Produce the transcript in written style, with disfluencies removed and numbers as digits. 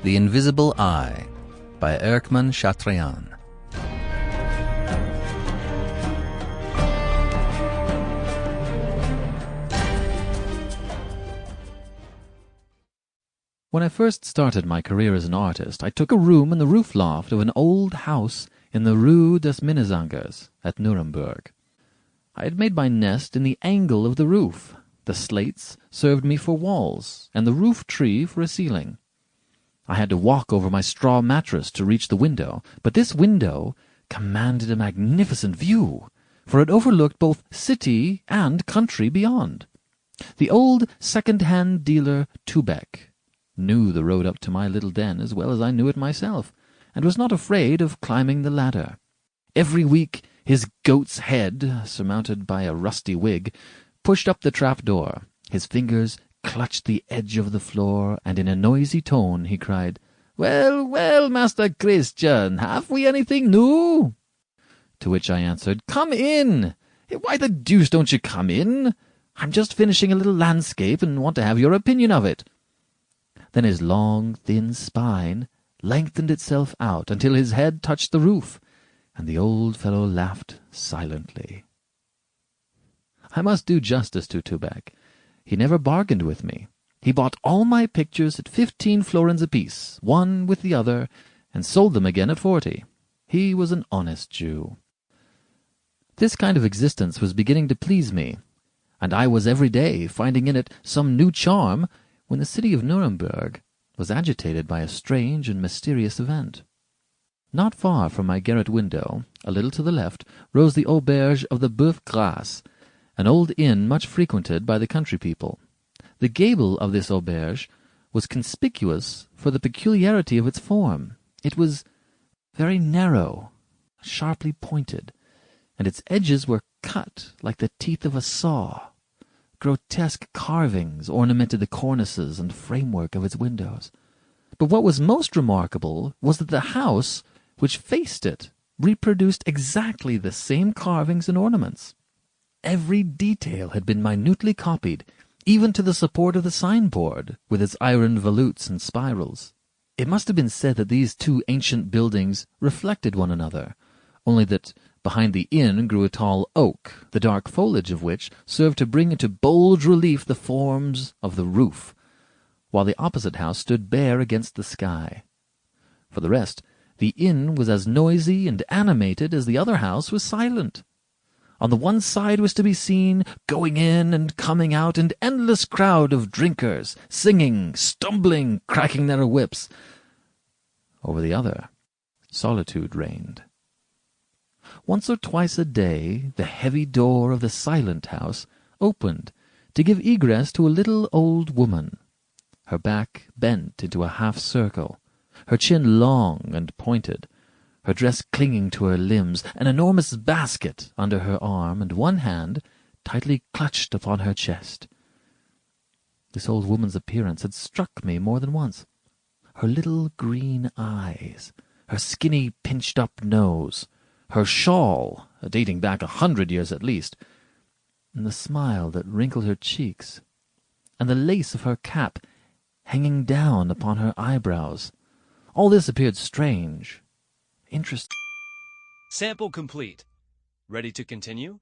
The Invisible Eye by Erckmann-Chatrian. When I first started my career as an artist, I took a room in the roof loft of an old house in the Rue des Minnesingers at Nuremberg. I had made my nest in the angle of the roof. The slates served me for walls, and the roof tree for a ceiling. I had to walk over my straw mattress to reach the window, but this window commanded a magnificent view, for it overlooked both city and country beyond. The old second-hand dealer Tubeck knew the road up to my little den as well as I knew it myself, and was not afraid of climbing the ladder. Every week his goat's head, surmounted by a rusty wig, pushed up the trap-door. His fingers clutched the edge of the floor, and in a noisy tone he cried, "Well, well, Master Christian, have we anything new?" To which I answered, "Come in! Why the deuce don't you come in? I'm just finishing a little landscape and want to have your opinion of it." Then his long, thin spine lengthened itself out until his head touched the roof, and the old fellow laughed silently. I must do justice to Tubeck. He never bargained with me. He bought all my pictures at 15 florins apiece, one with the other, and sold them again at 40. He was an honest Jew. This kind of existence was beginning to please me, and I was every day finding in it some new charm when the city of Nuremberg was agitated by a strange and mysterious event. Not far from my garret window, a little to the left, rose the auberge of the Boeuf Gras, an old inn much frequented by the country people. The gable of this auberge was conspicuous for the peculiarity of its form. It was very narrow, sharply pointed, and its edges were cut like the teeth of a saw. Grotesque carvings ornamented the cornices and framework of its windows. But what was most remarkable was that the house which faced it reproduced exactly the same carvings and ornaments. Every detail had been minutely copied, even to the support of the signboard, with its iron volutes and spirals. It must have been said that these two ancient buildings reflected one another, only that behind the inn grew a tall oak, the dark foliage of which served to bring into bold relief the forms of the roof, while the opposite house stood bare against the sky. For the rest, the inn was as noisy and animated as the other house was silent. On the one side was to be seen, going in and coming out, an endless crowd of drinkers, singing, stumbling, cracking their whips. Over the other, solitude reigned. Once or twice a day the heavy door of the silent house opened to give egress to a little old woman, her back bent into a half-circle, her chin long and pointed, her dress clinging to her limbs, an enormous basket under her arm, and one hand tightly clutched upon her chest. This old woman's appearance had struck me more than once. Her little green eyes, her skinny pinched-up nose, her shawl, dating back 100 years at least, and the smile that wrinkled her cheeks, and the lace of her cap hanging down upon her eyebrows. All this appeared strange, interesting. Sample complete. Ready to continue?